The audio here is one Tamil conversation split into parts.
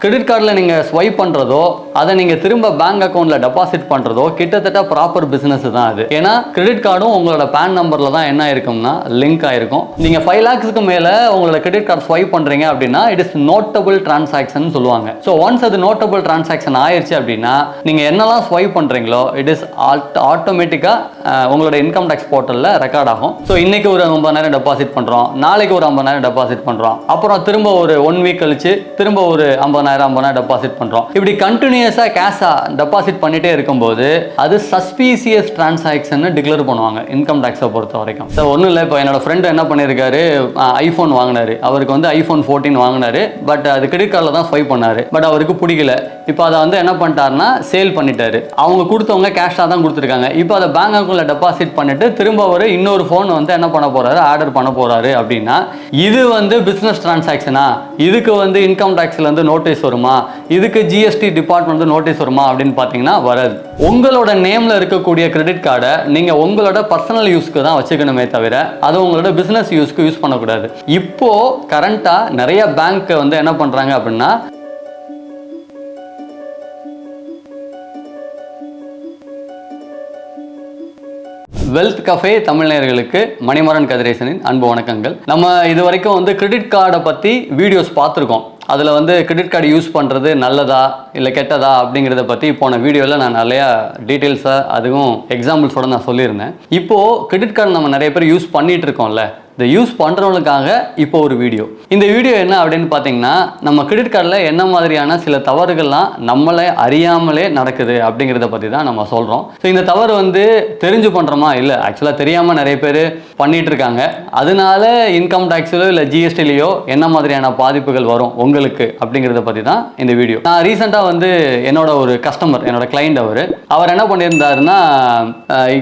கிரெடிட் கார்டில் நீங்கள் ஸ்வைப் பண்ணுறதோ அதை நீங்கள் திரும்ப பேங்க் அக்கௌண்ட்டில் டெபாசிட் பண்ணுறதோ கிட்டத்தட்ட ப்ராப்பர் பிஸ்னஸ் தான் அது. ஏன்னா கிரெடிட் கார்டும் உங்களோட பேன் நம்பரில் தான் என்ன இருக்கும்னா லிங்க் ஆயிருக்கும். நீங்கள் 5 lakhsக்கு மேலே உங்களோட கிரெடிட் கார்டு ஸ்வைப் பண்ணுறீங்க அப்படின்னா இட் இஸ் நோட்டபிள் டிரான்சாக்ஷன் சொல்லுவாங்க. ஸோ ஒன்ஸ் அது நோட்டபிள் டிரான்சாக்ஷன் ஆயிடுச்சு அப்படின்னா நீங்கள் என்னெல்லாம் ஸ்வைப் பண்ணுறீங்களோ இட் இஸ் ஆட்டோமேட்டிக்காக உங்களோட இன்கம் டேக்ஸ் போர்ட்டலில் ரெக்கார்ட் ஆகும். ஸோ இன்னைக்கு ஒரு 50,000 டெபாசிட் பண்ணுறோம், நாளைக்கு ஒரு 50,000 டெபாசிட் பண்ணுறோம், அப்புறம் திரும்ப ஒரு 1 week கழிச்சு திரும்ப ஒரு 50,000 டெபாசிட் பண்றோம். இப்படி கண்டினியூஸா கேஷா டெபாசிட் பண்ணிட்டே இருக்கும்போது அது சஸ்பீசியஸ் டிரான்சாக்ஷன் டிக்ளேர் பண்ணுவாங்க இன்கம் டாக்ஸை பொறுத்த வரைக்கும். ஸோ ஒன்றும் இல்லை, இப்போ என்னோட ஃப்ரெண்ட் என்ன பண்ணியிருக்காரு, ஐஃபோன் வாங்கினாரு, அவருக்கு வந்து iPhone 14 வாங்கினாரு. பட் அது கிரெடிட் கார்டில் தான் ஸ்வைப் பண்ணாரு. பட் அவருக்கு பிடிக்கல. இப்போ அதை வந்து என்ன பண்ணிட்டாருன்னா சேல் பண்ணிட்டாரு. அவங்க கொடுத்தவங்க கேஷாக தான் கொடுத்துருக்காங்க. இப்போ அதை பேங்க் அக்கௌண்ட்ல டெபாசிட் பண்ணிட்டு திரும்ப ஒரு இன்னொரு ஃபோன் வந்து என்ன பண்ண போறாரு, ஆர்டர் பண்ண போறாரு அப்படின்னா இது வந்து பிசினஸ் டிரான்சாக்ஷனா, இதுக்கு வந்து இன்கம் டாக்ஸ்ல இருந்து நோட்டீஸ் வருமா, இதுக்கு ஜிஎஸ்டி டிபார்ட்மெண்ட் நோட்டீஸ் வருமா அப்படின்னு பார்த்தீங்கன்னா வராது. உங்களோட நேம்ல இருக்கக்கூடிய கிரெடிட் கார்டை நீங்க உங்களோட பர்சனல் யூஸ்க்கு தான் வச்சுக்கணுமே தவிர அது உங்களோட பிசினஸ் யூஸ்க்கு யூஸ் பண்ணக்கூடாது. இப்போ கரண்டா நிறைய பேங்க் வந்து என்ன பண்றாங்க அப்படின்னா வெல்த் கஃபே தமிழ் நேயர்களுக்கு மணிமாறன் கதிரேசனின் அன்பு வணக்கங்கள். நம்ம இது வரைக்கும் வந்து கிரெடிட் கார்டை பற்றி வீடியோஸ் பார்த்துருக்கோம். அதில் வந்து கிரெடிட் கார்டு யூஸ் பண்ணுறது நல்லதா இல்லை கெட்டதா அப்படிங்கிறத பற்றி போன வீடியோவில் நான் நிறையா டீட்டெயில்ஸாக அதுவும் எக்ஸாம்பிள்ஸோடு நான் சொல்லியிருந்தேன். இப்போது கிரெடிட் கார்டு நம்ம நிறைய பேர் யூஸ் பண்ணிகிட்டு இருக்கோம்ல, இந்த யூஸ் பண்ணுறவங்களுக்காக இப்போ ஒரு வீடியோ. இந்த வீடியோ என்ன அப்படின்னு பார்த்தீங்கன்னா நம்ம கிரெடிட் கார்டில் என்ன மாதிரியான சில தவறுகள்லாம் நம்மளை அறியாமலே நடக்குது அப்படிங்கிறத பற்றி தான் நம்ம சொல்கிறோம். ஸோ இந்த தவறு வந்து தெரிஞ்சு பண்ணுறோமா, இல்லை ஆக்சுவலாக தெரியாமல் நிறைய பேர் பண்ணிகிட்டு இருக்காங்க. அதனால இன்கம் டேக்ஸ்லையோ இல்லை ஜிஎஸ்டிலையோ என்ன மாதிரியான பாதிப்புகள் வரும் உங்களுக்கு அப்படிங்கிறத பற்றி தான் இந்த வீடியோ. நான் ரீசெண்டாக வந்து என்னோட ஒரு கஸ்டமர், என்னோட கிளைண்ட், அவர் என்ன பண்ணியிருந்தாருன்னா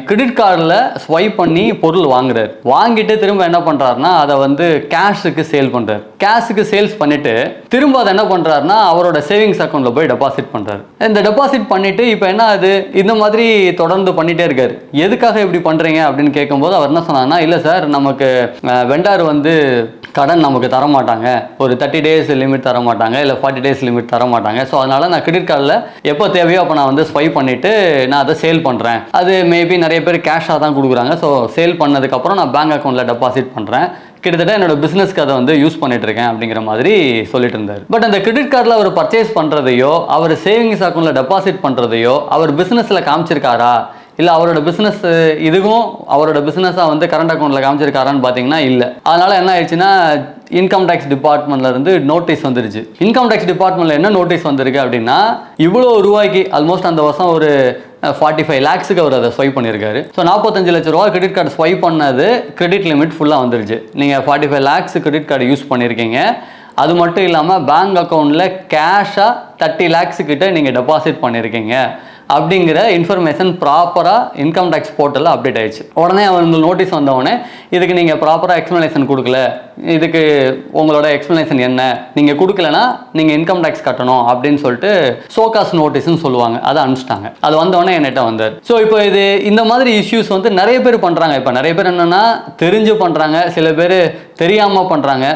கிரெடிட் கார்டில் ஸ்வைப் பண்ணி பொருள் வாங்குறாரு. வாங்கிட்டு திரும்ப என்ன பண்றாருன்னா அதை வந்து கேஷுக்கு சேல் பண்றாரு. கேஷுக்கு சேல்ஸ் பண்ணிட்டு திரும்ப அதை என்ன பண்றாருன்னா அவரோட சேவிங்ஸ் அக்கௌண்ட்ல போய் டெபாசிட் பண்றாரு. இந்த டெபாசிட் பண்ணிட்டு இப்போ என்ன ஆகுது, இந்த மாதிரி தொடர்ந்து பண்ணிட்டே இருக்காரு. எதுக்காக இப்படி பண்றீங்க அப்படின்னு கேட்கும்போது அவர் என்ன சொன்னார்னா, இல்லை சார், நமக்கு வெண்டார் வந்து கடன் நமக்கு தர மாட்டாங்க, ஒரு 30 days லிமிட் தர மாட்டாங்க, இல்லை 40 days லிமிட் தர மாட்டாங்க. ஸோ அதனால நான் கிரெடிட் கார்டில் எப்போ தேவையோ அப்போ நான் வந்து ஸ்வைப் பண்ணிட்டு நான் அதை சேல் பண்ணுறேன். அது மேபி நிறைய பேர் கேஷாக தான் கொடுக்குறாங்க. ஸோ சேல் பண்ணதுக்கப்புறம் நான் பேங்க் அக்கௌண்ட்டில் டெபாசிட் பண்ணுறேன், கிட்டத்தட்ட என்னோட பிஸ்னஸ்க்கு அதை வந்து யூஸ் பண்ணிட்டு இருக்கேன் அப்படிங்கிற மாதிரி சொல்லிட்டு இருந்தார். பட் அந்த கிரெடிட் கார்டில் அவர் பர்ச்சேஸ் பண்ணுறதையோ அவர் சேவிங்ஸ் அக்கௌண்ட்டில் டெபாசிட் பண்ணுறதையோ அவர் பிஸ்னஸில் காமிச்சிருக்காரா, இல்லை அவரோட பிஸ்னஸ் இதுவும் அவரோட பிஸ்னஸாக வந்து கரண்ட் அக்கௌண்ட்டில் காமிச்சிருக்காரான்னு பார்த்தீங்கன்னா இல்லை. அதனால் என்ன ஆயிடுச்சுன்னா இன்கம் டேக்ஸ் டிபார்ட்மெண்ட்ல இருந்து நோட்டீஸ் வந்துருச்சு. இன்கம் டேக்ஸ் டிபார்ட்மெண்ட்ல என்ன நோட்டீஸ் வந்திருக்கு அப்படின்னா, இவ்வளோ ரூபாய்க்கு ஆல்மோஸ்ட் அந்த வருஷம் ஒரு 45 lakhsக்கு அவர் அதை ஸ்வைப் பண்ணியிருக்காரு. ஸோ 45 லட்ச ரூபா கிரெடிட் கார்டு ஸ்வைப் பண்ணது கிரெடிட் லிமிட் ஃபுல்லாக வந்துருச்சு. நீங்கள் 45 lakhs கிரெடிட் கார்டு யூஸ் பண்ணியிருக்கீங்க. அது மட்டும் இல்லாமல் பேங்க் அக்கௌண்ட்டில் கேஷாக 30 lakhs கிட்ட நீங்கள் டெபாசிட் பண்ணியிருக்கீங்க அப்படிங்கிற இன்ஃபர்மேஷன் ப்ராப்பராக இன்கம் டேக்ஸ் போர்ட்டலில் அப்டேட் ஆயிடுச்சு. உடனே அவங்களுக்கு நோட்டீஸ் வந்தவுடனே இதுக்கு நீங்கள் ப்ராப்பராக எக்ஸ்ப்ளனேஷன் கொடுக்கல, இதுக்கு உங்களோட எக்ஸ்ப்ளனேஷன் என்ன, நீங்கள் கொடுக்கலனா நீங்கள் இன்கம் டேக்ஸ் கட்டணும் அப்படின்னு சொல்லிட்டு சோகாஸ் நோட்டீஸ்ன்னு சொல்லுவாங்க, அதை அனுப்பிச்சிட்டாங்க. அது வந்தவொடனே என்கிட்ட வந்தார். ஸோ இப்போ இது இந்த மாதிரி இஷ்யூஸ் வந்து நிறைய பேர் பண்ணுறாங்க. இப்போ நிறைய பேர் என்னென்னா தெரிஞ்சு பண்ணுறாங்க, சில பேர் தெரியாமல் பண்ணுறாங்க.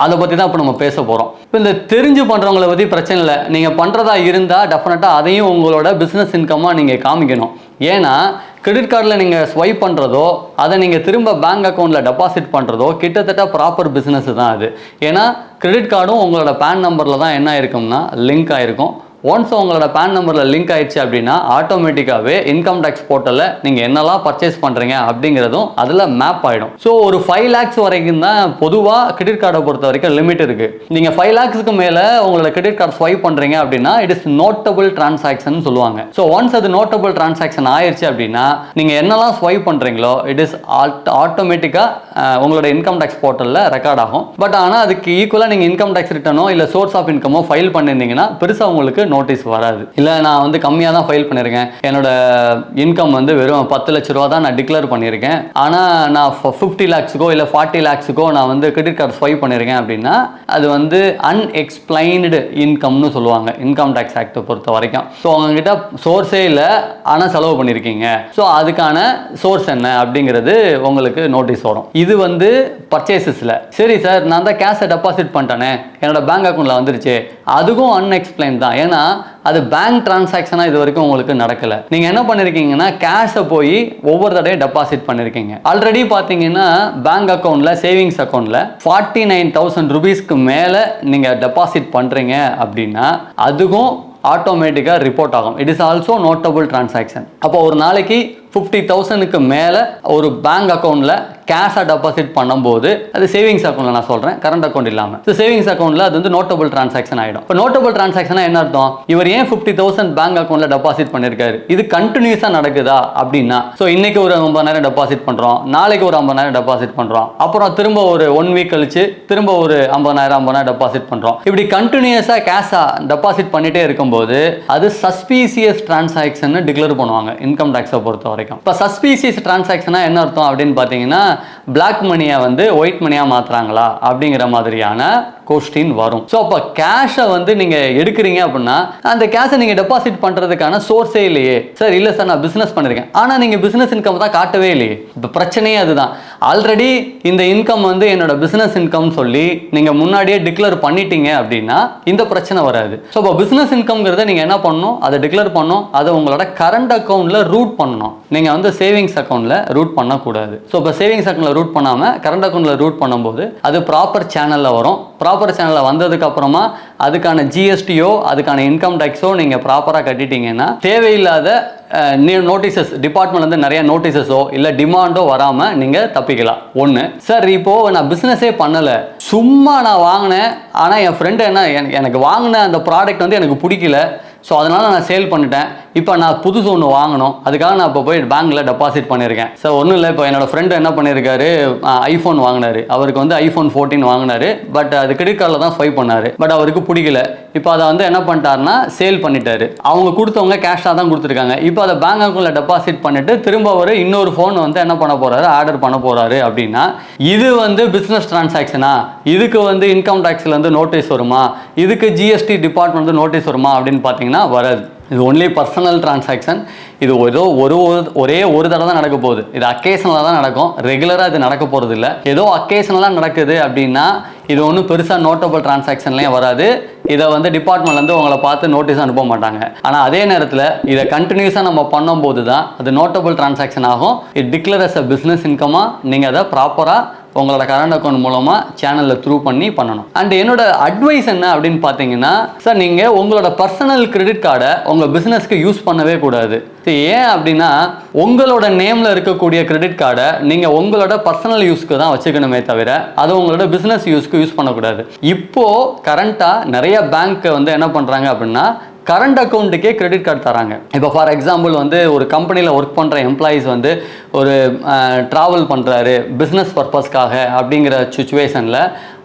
அதை பற்றி தான் இப்போ நம்ம பேச போகிறோம். இப்போ இந்த தெரிஞ்சு பண்ணுறவங்கள பற்றி பிரச்சனை இல்லை. நீங்கள் பண்ணுறதா இருந்தால் டெஃபினட்டாக அதையும் உங்களோட பிஸ்னஸ் இன்கம்மாக நீங்கள் காமிக்கணும். ஏன்னா கிரெடிட் கார்டில் நீங்கள் ஸ்வைப் பண்ணுறதோ அதை நீங்கள் திரும்ப பேங்க் அக்கௌண்ட்டில் டெபாசிட் பண்ணுறதோ கிட்டத்தட்ட ப்ராப்பர் பிஸ்னஸ் தான் அது. ஏன்னா கிரெடிட் கார்டும் உங்களோட பேன் நம்பரில் தான் என்ன இருக்கும்னா லிங்க் ஆகிருக்கும். ஒன்ஸ் உங்களோட பேன் நம்பரில் லிங்க் ஆயிடுச்சு அப்படின்னா ஆட்டோமேட்டிக்காகவே இன்கம் டேக்ஸ் போர்ட்டலில் நீங்கள் என்னெல்லாம் பர்ச்சேஸ் பண்ணுறீங்க அப்படிங்கிறதும் அதில் மேப் ஆகிடும். ஸோ ஒரு 5 lakhs வரைக்கும் தான் பொதுவாக கிரெடிட் கார்டை பொறுத்த வரைக்கும் லிமிட் இருக்குது. நீங்கள் 5 lakhsக்கு மேலே உங்களோட கிரெடிட் கார்டு ஸ்வைப் பண்ணுறீங்க அப்படின்னா இட் இஸ் நோட்டபிள் டிரான்சாக்ஷன் சொல்லுவாங்க. ஸோ ஒன்ஸ் அது நோட்டபிள் டிரான்சாக்ஷன் ஆயிடுச்சு அப்படின்னா நீங்கள் என்னெல்லாம் ஸ்வைப் பண்ணுறீங்களோ இட் இஸ் ஆட்டோமேட்டிக்காக உங்களோட இன்கம் டேக்ஸ் போர்ட்டலில் ரெக்கார்ட் ஆகும். பட் ஆனால் அதுக்கு ஈக்குவலாக நீங்கள் இன்கம் டேக்ஸ் ரிட்டனோ இல்லை சோர்ஸ் ஆஃப் இன்கமோ ஃபைல் பண்ணியிருந்தீங்கன்னா பெருசாக உங்களுக்கு நோட்டீஸ் வராது. இல்லை நான் வந்து கம்மியாக தான் ஃபைல் பண்ணியிருக்கேன், என்னோட இன்கம் வந்து வெறும் 10 லட்ச ரூபா தான் நான் டிக்ளேர் பண்ணியிருக்கேன், ஆனால் நான் 50 lakhsக்கோ இல்லை 40 lakhsக்கோ நான் வந்து கிரெடிட் கார்டு ஸ்வைப் பண்ணியிருக்கேன் அப்படின்னா அது வந்து அன்எக்ஸ்பிளைன்டு இன்கம்னு சொல்லுவாங்க இன்கம் டேக்ஸ் ஆக்டை பொறுத்த வரைக்கும். ஸோ உங்ககிட்ட சோர்ஸே இல்லை ஆனால் செலவு பண்ணியிருக்கீங்க, ஸோ அதுக்கான சோர்ஸ் என்ன அப்படிங்கிறது உங்களுக்கு நோட்டீஸ் வரும். இது வந்து பர்ச்சேசஸில். சரி சார், நான் தான் கேஷை டெபாசிட் பண்ணிட்டேனே, என்னோட பேங்க் அக்கௌண்ட்டில் வந்துருச்சு, அதுவும் அன்எக்ஸ்பிளைன் தான். ஏன்னா அது பேங்க் டிரான்சாக்ஷனாக இது வரைக்கும் உங்களுக்கு நடக்கலை. நீங்கள் என்ன பண்ணியிருக்கீங்கன்னா கேஷை போய் ஒவ்வொரு தடையும் டெபாசிட் பண்ணியிருக்கீங்க. ஆல்ரெடி பார்த்தீங்கன்னா பேங்க் அக்கௌண்ட்டில் சேவிங்ஸ் அக்கௌண்ட்டில் 49,000 rupeesக்கு மேலே நீங்கள் டெபாசிட் பண்ணுறீங்க அப்படின்னா அதுவும் ஆட்டோமேட்டிக்காக ரிப்போர்ட் ஆகும். It is also notable transaction. அப்போ ஒரு நாளைக்கு 50,000க்கு மேலே ஒரு பேங்க் அக்கௌண்ட்டில் கேஷாக டெபாசிட் பண்ணும்போது அது சேவிங்ஸ் அக்கௌண்ட்டில் நான் சொல்கிறேன், கரண்ட் அக்கௌண்ட் இல்லாமல். ஸோ சேவிங்ஸ் அக்கௌண்ட்டில் அது வந்து நோட்டபிள் டிரான்சாக்ஷன் ஆகிடும். இப்போ நோட்டபிள் டிரான்சாக்ஷனாக என்ன அர்த்தம்? இவர் ஏன் 50,000 பேங்க் அக்கௌண்ட்டில் டெபாசிட் பண்ணியிருக்காரு, இது கண்டினியூஸாக நடக்குதா அப்படின்னா, ஸோ இன்னைக்கு ஒரு 50,000 டெபாசிட் பண்ணுறோம், நாளைக்கு ஒரு 50,000 டெபாசிட் பண்ணுறோம், அப்புறம் திரும்ப ஒரு 1 week கழிச்சு திரும்ப ஒரு 50,000 டெபாசிட் பண்ணுறோம். இப்படி கண்டினியூஸாக கேஷாக டெபாசிட் பண்ணிட்டே இருக்கும்போது அது சஸ்பீசியஸ் டிரான்சாக்ஷன் டிக்ளேர் பண்ணுவாங்க இன்கம் டேக்ஸை பொறுத்த வரைக்கும். இப்போ சஸ்பீசியஸ் டிரான்சாக்ஷனாக என்ன அர்த்தம் அப்படின்னு பார்த்தீங்கன்னா பிளாக் மணியை வந்து ஒயிட் மணியாக மாற்றுறாங்களா அப்படிங்கிற மாதிரியான கொஸ்டின் வரும். ஸோ அப்போ கேஷை வந்து நீங்கள் எடுக்கிறீங்க அப்படின்னா அந்த கேஷை நீங்கள் டெபாசிட் பண்ணுறதுக்கான சோர்ஸே இல்லையே. சார் இல்லை சார் நான் பிஸ்னஸ் பண்ணியிருக்கேன், ஆனால் நீங்கள் பிஸ்னஸ் இன்கம் தான் காட்டவே இல்லையே. இப்போ பிரச்சனையே அதுதான். ஆல்ரெடி இந்த இன்கம் வந்து என்னோட பிஸ்னஸ் இன்கம் சொல்லி நீங்கள் முன்னாடியே டிக்ளேர் பண்ணிட்டீங்க அப்படின்னா இந்த பிரச்சனை வராது. ஸோ இப்போ பிஸ்னஸ் இன்கம்ங்கிறத நீங்கள் என்ன பண்ணணும், அதை டிக்ளேர் பண்ணணும், அதை உங்களோட கரண்ட் அக்கௌண்ட்டில் ரூட் பண்ணணும். நீங்கள் வந்து சேவிங்ஸ் அக்கௌண்ட்டில் ரூட் பண்ணக்கூடாது. ஸோ இப்போ சேவிங்ஸ் அக்கௌண்ட்டில் ரூட் பண்ணாமல் கரண்ட் அக்கௌண்ட்டில் ரூட் பண்ணும்போது அது ப்ராப்பர் சேனலில் வரும். ப்ராப்பர் சேனலில் வந்ததுக்கு அப்புறமா அதுக்கான ஜிஎஸ்டியோ அதுக்கான இன்கம் டேக்ஸோ நீங்கள் ப்ராப்பராக கட்டிட்டீங்கன்னா தேவையில்லாத நோட்டீசஸ் டிபார்ட்மெண்ட்லேருந்து நிறைய நோட்டீஸஸோ இல்லை டிமாண்டோ வராமல் நீங்கள் தப்பிக்கலாம். ஒன்று. சார் இப்போது நான் பிஸ்னஸே பண்ணலை, சும்மா நான் வாங்கினேன், ஆனால் என் ஃப்ரெண்டு என்ன எனக்கு வாங்கின அந்த ப்ராடக்ட் வந்து எனக்கு பிடிக்கல, ஸோ அதனால் நான் சேல் பண்ணிட்டேன், இப்போ நான் புதுசு ஒன்று வாங்கணும், அதுக்காக நான் இப்போ போய் பேங்க்கில் டெபாசிட் பண்ணியிருக்கேன். ஸோ ஒன்றும் இல்லை, இப்போ என்னோடய ஃப்ரெண்டு என்ன பண்ணியிருக்காரு, ஐஃபோன் வாங்கினார், அவருக்கு வந்து iPhone 14 வாங்கினார், பட் அது கிரெடிட் கார்டில் தான் ஸ்வைப் பண்ணார், பட் அவருக்கு பிடிக்கல, இப்போ அதை வந்து என்ன பண்ணிட்டாருன்னா சேல் பண்ணிட்டாரு. அவங்க கொடுத்தவங்க கேஷாக தான் கொடுத்துருக்காங்க, இப்போ அதை பேங்க் அக்கௌண்ட்டில் டெபாசிட் பண்ணிவிட்டு திரும்ப ஒரு இன்னொரு ஃபோன் வந்து என்ன பண்ண போகிறாரு, ஆர்டர் பண்ண போகிறாரு அப்படின்னா இது வந்து பிஸ்னஸ் டிரான்சாக்ஷனா, இதுக்கு வந்து இன்கம் டேக்ஸ்லேருந்து நோட்டீஸ் வருமா, இதுக்கு ஜிஎஸ்டி டிபார்ட்மெண்ட் வந்து நோட்டீஸ் வருமா அப்படின்னு பார்த்தீங்கன்னா வராது. இது ஒன்லி பர்சனல் டிரான்சாக்ஷன். இது ஏதோ ஒரே ஒரு தடவை தான் நடக்க போகுது. இது அக்கேஷனலாக தான் நடக்கும், ரெகுலராக இது நடக்க போகிறது இல்லை. ஏதோ அக்கேஷனலாக நடக்குது அப்படின்னா இது ஒன்றும் பெருசாக நோட்டபிள் டிரான்சாக்ஷன்லேயும் வராது. இதை வந்து டிபார்ட்மெண்ட்லேருந்து உங்களை பார்த்து நோட்டீஸ் அனுப்ப மாட்டாங்க. ஆனால் அதே நேரத்தில் இதை கண்டினியூஸாக நம்ம பண்ணும்போது தான் அது நோட்டபிள் டிரான்சாக்ஷன் ஆகும். It declare as a business இன்கமாக நீங்கள் அதை ப்ராப்பராக உங்களோட கரண்ட் அக்கௌண்ட் மூலமாக சேனலில் த்ரூ பண்ணி பண்ணணும். அண்ட் என்னோட அட்வைஸ் என்ன அப்படின்னு பார்த்தீங்கன்னா, சார் நீங்கள் உங்களோட பர்சனல் கிரெடிட் கார்டை உங்கள் பிஸ்னஸ்க்கு யூஸ் பண்ணவே கூடாது. ஏன் அப்படின்னா உங்களோட நேமில் இருக்கக்கூடிய கிரெடிட் கார்டை நீங்கள் உங்களோட பர்சனல் யூஸ்க்கு தான் வச்சுக்கணுமே தவிர அதை உங்களோட பிஸ்னஸ் யூஸ்க்கு யூஸ் பண்ணக்கூடாது. இப்போது கரண்ட்டாக நிறைய பேங்க் வந்து என்ன பண்ணுறாங்க அப்படின்னா கரண்ட் அக்கௌண்ட்டுக்கே கிரெடிட் கார்டு தராங்க. இப்போ ஃபார் எக்ஸாம்பிள் வந்து ஒரு கம்பெனியில் ஒர்க் பண்ணுற எம்ப்ளாயீஸ் வந்து ஒரு ட்ராவல் பண்ணுறாரு பிஸ்னஸ் பர்பஸ்க்காக அப்படிங்கிற சுச்சுவேஷனில்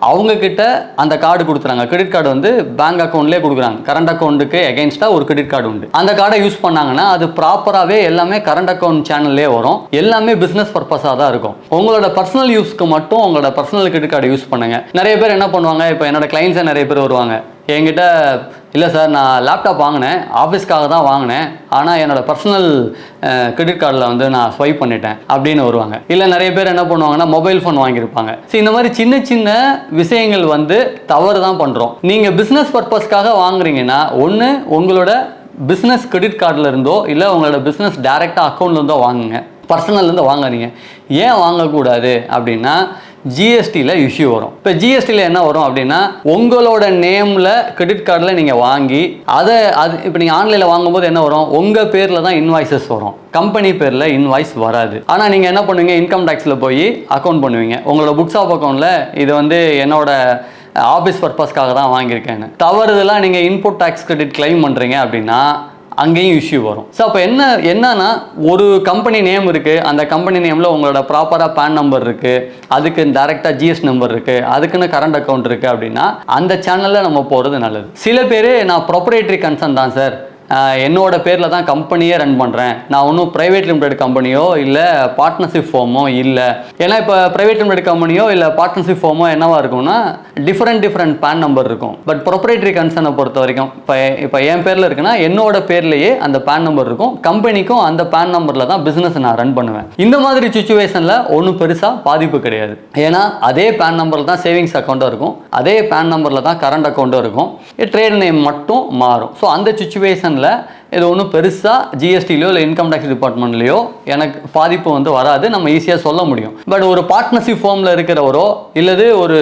அவங்கக்கிட்ட அந்த கார்டு கொடுத்துறாங்க. கிரெடிட் கார்டு வந்து பேங்க் அக்கௌண்ட்லேயே கொடுக்குறாங்க. கரண்ட் அக்கௌண்ட்டுக்கு எகென்ஸ்டாக ஒரு கிரெடிட் கார்டு உண்டு. அந்த கார்டை யூஸ் பண்ணாங்கன்னா அது ப்ராப்பராகவே எல்லாமே கரண்ட் அக்கௌண்ட் சேனல்லே வரும், எல்லாமே பிஸ்னஸ் பர்பஸாக தான் இருக்கும். உங்களோட பர்சனல் யூஸ்க்கு மட்டும் உங்களோட பர்சனல் கிரெடிட் கார்டு யூஸ் பண்ணுங்கள். நிறைய பேர் என்ன பண்ணுவாங்க, இப்போ என்னோட கிளைண்ட்ஸே நிறைய பேர் வருவாங்க என்கிட்ட, இல்லை சார் நான் லேப்டாப் வாங்கினேன், ஆஃபீஸ்க்காக தான் வாங்கினேன், ஆனால் என்னோட பர்சனல் கிரெடிட் கார்டில் வந்து நான் ஸ்வைப் பண்ணிட்டேன் அப்படின்னு வருவாங்க. இல்லை நிறைய பேர் என்ன பண்ணுவாங்கன்னா மொபைல் ஃபோன் வாங்கியிருப்பாங்க. ஸோ இந்த மாதிரி சின்ன சின்ன விஷயங்கள் வந்து தவறு தான் பண்ணுறோம். நீங்கள் பிஸ்னஸ் பர்பஸ்க்காக வாங்குறீங்கன்னா ஒன்று உங்களோட பிஸ்னஸ் கிரெடிட் கார்டில் இருந்தோ இல்லை உங்களோட பிஸ்னஸ் டைரெக்டாக அக்கௌண்ட்லேருந்தோ வாங்குங்க, பர்சனல்லேருந்து வாங்காதீங்க. ஏன் வாங்கக்கூடாது அப்படின்னா ஜிஎஸ்டியில் இஷ்யூ வரும். இப்போ ஜிஎஸ்டியில் என்ன வரும் அப்படின்னா உங்களோட நேமில் கிரெடிட் கார்டில் நீங்கள் வாங்கி அது இப்போ நீங்கள் ஆன்லைனில் வாங்கும்போது என்ன வரும், உங்கள் பேரில் தான் இன்வாய்ஸஸ் வரும், கம்பெனி பேரில் இன்வாய்ஸ் வராது. ஆனால் நீங்கள் என்ன பண்ணுவீங்க, இன்கம் டேக்ஸில் போய் அக்கௌண்ட் பண்ணுவீங்க. உங்களோட புக்ஸ் ஆஃப் அக்கௌண்ட்டில் இது வந்து என்னோட ஆஃபீஸ் பர்பஸ்க்காக தான் வாங்கியிருக்கேன்னு தவறுதெல்லாம் நீங்கள் இன்புட் டேக்ஸ் கிரெடிட் கிளைம் பண்ணுறீங்க அப்படின்னா அங்கேயும் இஷ்யூ வரும். ஸோ அப்போ என்னன்னா ஒரு கம்பெனி நேம் இருக்குது, அந்த கம்பெனி நேமில் உங்களோட ப்ராப்பராக பேன் நம்பர் இருக்குது, அதுக்கு டைரெக்டாக ஜிஎஸ் நம்பர் இருக்குது, அதுக்குன்னு கரண்ட் அக்கௌண்ட் இருக்குது அப்படின்னா அந்த சேனலில் நம்ம போகிறது நல்லது. சில பேர் நான் ப்ரொப்ரைட்டரி கன்சர்ன் தான் சார், என்னோட பேரில் தான் கம்பெனியே ரன் பண்ணுறேன், நான் ஒன்றும் ப்ரைவேட் லிமிடெட் கம்பெனியோ இல்லை பார்ட்னர்ஷிப் ஃபார்மோ இல்லை. ஏன்னா இப்போ ப்ரைவேட் லிமிடெட் கம்பெனியோ இல்லை பார்ட்னர்ஷிப் ஃபார்மோ என்னவா இருக்கும்னா டிஃப்ரெண்ட் பேன் நம்பர் இருக்கும். பட் ப்ரொப்ரைட்டரி கன்சர்னை பொறுத்த வரைக்கும் இப்போ என் பேரில் இருக்குன்னா என்னோட பேர்லேயே அந்த பேன் நம்பர் இருக்கும், கம்பெனிக்கும் அந்த பேன் நம்பரில் தான் பிஸ்னஸ் நான் ரன் பண்ணுவேன். இந்த மாதிரி சுச்சுவேஷனில் ஒன்றும் பெருசாக பாதிப்பு கிடையாது. ஏன்னா அதே பேன் நம்பரில் தான் சேவிங்ஸ் அக்கௌண்ட்டும் இருக்கும், அதே பேன் நம்பரில் தான் கரண்ட் அக்கௌண்ட்டும் இருக்கும், ட்ரேட் நேம் மட்டும் மாறும். ஸோ அந்த சுச்சுவேஷன் இது ஒன்றும் பெருசாக ஜிஎஸ்டிலையோ இல்லை இன்கம் டேக்ஸ் டிபார்ட்மெண்ட்லையோ எனக்கு பாதிப்பு வராது, நம்ம ஈஸியாக சொல்ல முடியும். பட் ஒரு பார்ட்னர்ஷிப் ஃபார்மில் இருக்கிறவரோ இல்லது ஒரு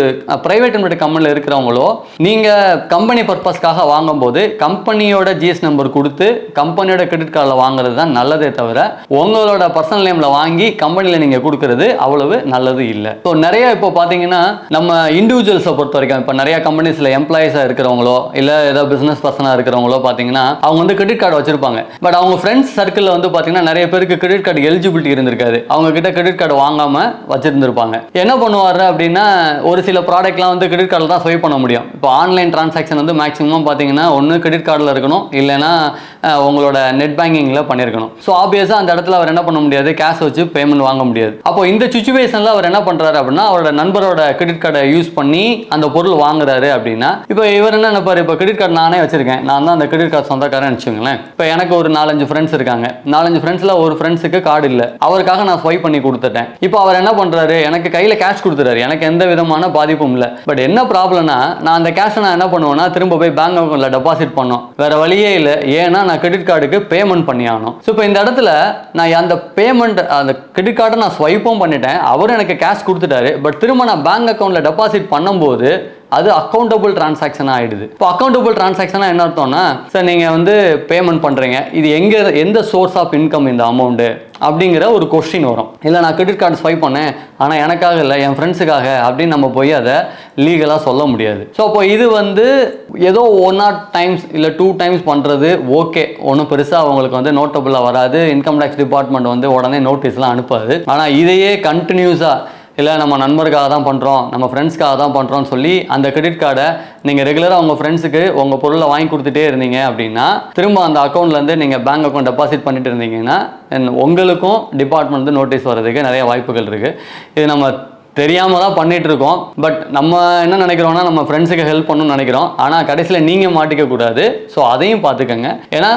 ப்ரைவேட் லிமிடெட் கம்பெனியில் இருக்கிறவங்களோ நீங்கள் கம்பெனி பர்பஸ்க்காக வாங்கும்போது கம்பெனியோட ஜிஎஸ் நம்பர் கொடுத்து கம்பெனியோட கிரெடிட் கார்டில் வாங்குறது தான் நல்லதே தவிர உங்களோட பர்சனல் நேமில் வாங்கி கம்பெனியில் நீங்கள் கொடுக்கறது அவ்வளவு நல்லது இல்லை. ஸோ நிறைய இப்போ பார்த்தீங்கன்னா நம்ம இண்டிவிஜுவல்ஸை பொறுத்த வரைக்கும் இப்போ நிறைய கம்பெனிஸில் எம்ப்ளாயிஸாக இருக்கிறவங்களோ இல்லை ஏதோ பிஸ்னஸ் பர்சனாக இருக்கிறவங்களோ பார்த்தீங்கன்னா அவங்க கிரெடிட் கார்டு வச்சிருப்பாங்க. பட் அவங்க ஃப்ரெண்ட்ஸ் சர்க்கிளில் பார்த்தீங்கன்னா நிறைய பேருக்கு கிரெடிட் கார்டு எலிஜிபிலிட்டி இருந்திருக்காது, அவங்க கிட்ட கிரெடிட் கார்டு வாங்காம வச்சிருந்திருப்பாங்க. என்ன பண்ணுவாரு அப்படின்னா ஒரு சில ப்ராடக்ட்லாம் கிரெடிட் கார்டில் தான் ஸ்வைப் பண்ண முடியும். இப்போ ஆன்லைன் டிரான்சாக்ஷன் மேக்ஸிமம் பார்த்தீங்கன்னா ஒன்று கிரெடிட் கார்டில் இருக்கணும், இல்லைன்னா உங்களோட நெட் பேங்கிங்கில் பண்ணியிருக்கணும். ஸோ ஆப்வியஸாக அந்த இடத்துல அவர் என்ன பண்ண முடியாது, கேஷ் வச்சு பேமெண்ட் வாங்க முடியாது. அப்போ இந்த சுச்சுவேஷனில் அவர் என்ன பண்ணுறாரு அப்படின்னா அவரோட நண்பரோட கிரெடிட் கார்டை யூஸ் பண்ணி அந்த பொருள் வாங்குறாரு அப்படின்னா இப்போ இவர் என்ன நினைப்பாரு, இப்போ கிரெடிட் கார்டு நானே வச்சிருக்கேன், நான் தான் அந்த கிரெடிட் கார்டு சொந்தக்காரன் வச்சுக்கோங்களேன். இப்போ எனக்கு ஒரு 4-5 ஃப்ரெண்ட்ஸ் இருக்காங்க, 4-5 ஃப்ரெண்ட்ஸில் ஒரு ஃப்ரெண்ட்ஸுக்கு கார்டு இல்லை, அவருக்காக நான் ஸ்வைப் பண்ணி கொடுத்துட்டேன். இப்போ அவர் என்ன பண்ணுறாரு, எனக்கு கையில் கேஷ் கொடுத்துறாரு, எனக்கு எந்த விதமான பாதிப்பும் இல்லை. பட் என்ன ப்ராப்ளம்னா நான் அந்த கேஷை நான் என்ன பண்ணுவேன்னா திரும்ப போய் பேங்க் அக்கௌண்ட்டில் டெபாசிட் பண்ணோம், வேற வழியே இல்லை. ஏன்னா நான் கிரெடிட் கார்டுக்கு பேமெண்ட் பண்ணி ஆகணும். ஸோ இப்போ இந்த இடத்துல நான் அந்த பேமெண்ட் அந்த கிரெடிட் கார்டை நான் ஸ்வைப்பும் பண்ணிட்டேன், அவரும் எனக்கு கேஷ் கொடுத்துட்டாரு. பட் திரும்ப நான் பேங்க் அக்கௌண்ட்டில் டெபாசிட் பண்ணும்போது அது அக்கௌண்டபிள் டிரான்சாக்ஷன் ஆகிடுது. இப்போ அக்கௌண்டபிள் டிரான்சாக்ஷனாக என்ன அர்த்தம்னா சார் நீங்கள் பேமெண்ட் பண்ணுறீங்க, இது எந்த சோர்ஸ் ஆஃப் இன்கம் இந்த அமௌண்ட்டு அப்படிங்கிற ஒரு கொஸ்டின் வரும். இல்லை நான் கிரெடிட் கார்டு ஸ்வைப் பண்ணேன் ஆனால் எனக்காக இல்லை என் ஃப்ரெண்ட்ஸுக்காக அப்படின்னு நம்ம போய் அதை லீகலாக சொல்ல முடியாது. ஸோ அப்போ இது ஏதோ 1 or 2 டைம்ஸ் இல்லை 2 டைம்ஸ் பண்ணுறது ஓகே, ஒன்றும் பெருசாக அவங்களுக்கு நோட்டபுளாக வராது, இன்கம் டேக்ஸ் டிபார்ட்மெண்ட் உடனே நோட்டீஸ்லாம் அனுப்பாது. ஆனால் இதையே கண்டினியூஸாக இல்லை நம்ம நண்பருக்காக தான் பண்ணுறோம், நம்ம ஃப்ரெண்ட்ஸ்க்காக தான் பண்ணுறோன்னு சொல்லி அந்த கிரெடிட் கார்டை நீங்கள் ரெகுலராக உங்கள் ஃப்ரெண்ட்ஸுக்கு உங்கள் பொருளை வாங்கி கொடுத்துட்டே இருந்தீங்க அப்படின்னா திரும்ப அந்த அக்கௌண்ட்லேருந்து நீங்கள் பேங்க் அக்கௌண்ட் டெபாசிட் பண்ணிட்டு இருந்தீங்கன்னா உங்களுக்கும் டிபார்ட்மெண்ட் நோட்டீஸ் வர்றதுக்கு நிறைய வாய்ப்புகள் இருக்குது. இது நம்ம தெரியாமல் தான் பண்ணிகிட்டு இருக்கோம். பட் நம்ம என்ன நினைக்கிறோம்னா நம்ம ஃப்ரெண்ட்ஸுக்கு ஹெல்ப் பண்ணணும்னு நினைக்கிறோம், ஆனால் கடைசியில் நீங்கள் மாட்டிக்கக்கூடாது. ஸோ அதையும் பார்த்துக்கோங்க. ஏன்னா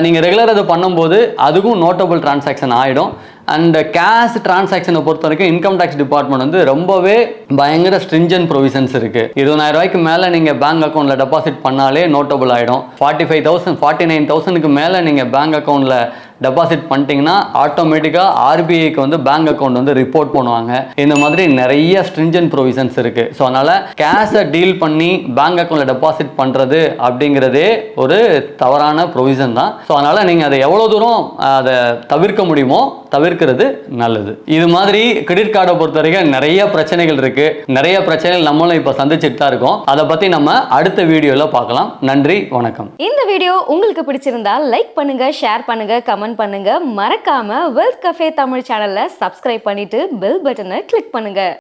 நீங்கள் ரெகுலராக அதை பண்ணும்போது அதுக்கும் நோட்டபுள் டிரான்சாக்ஷன் ஆகிடும். அண்ட் கேஷ் டிரான்சாக்ஷனை பொறுத்த வரைக்கும் இன்கம் டேக்ஸ் டிபார்ட்மெண்ட் ரொம்பவே பயங்கர ஸ்ட்ரிஞ்சன்ட் ப்ரொவிஷன்ஸ் இருக்குது. 20,000 ரூபாய்க்கு மேலே நீங்கள் பேங்க் அக்கௌண்ட்டில் டெபாசிட் பண்ணாலே நோட்டபுள் ஆகிடும். 45,000 49,000க்கு மேலே நீங்கள் பேங்க் அக்கௌண்ட்டில் டெபாசிட் பண்ணிட்டீங்கன்னா ஆட்டோமேட்டிக்காக ஆர்பிஐக்கு பேங்க் அக்கௌண்ட் ரிப்போர்ட் பண்ணுவாங்க. இந்த மாதிரி நிறைய ஸ்ட்ரிஞ்சன்ட் ப்ரொவிஷன்ஸ் இருக்குது. ஸோ அதனால் கேஷை டீல் பண்ணி பேங்க் அக்கௌண்ட்டில் டெபாசிட் பண்ணுறது அப்படிங்கிறதே ஒரு தவறான ப்ரொவிஷன் தான். ஸோ அதனால் நீங்கள் அதை எவ்வளோ தூரம் அதை தவிர்க்க முடியுமோ தவிர்க்கிறது நல்லது. இது மாதிரி கிரெடிட் கார்டை பொறுத்த வரைக்கும் நிறைய பிரச்சனைகள் இருக்குது, நிறைய பிரச்சனைகள் நம்மளும் இப்போ சந்திச்சுட்டு தான் இருக்கோம். அதை பற்றி நம்ம அடுத்த வீடியோவில் பார்க்கலாம். நன்றி, வணக்கம். இந்த வீடியோ உங்களுக்கு பிடிச்சிருந்தா லைக் பண்ணுங்க, ஷேர் பண்ணுங்க, கமெண்ட் பண்ணுங்க. மறக்காம வெல்த் கஃபே தமிழ் சேனலை சப்ஸ்கிரைப் பண்ணிட்டு பெல் பட்டனை கிளிக் பண்ணுங்க.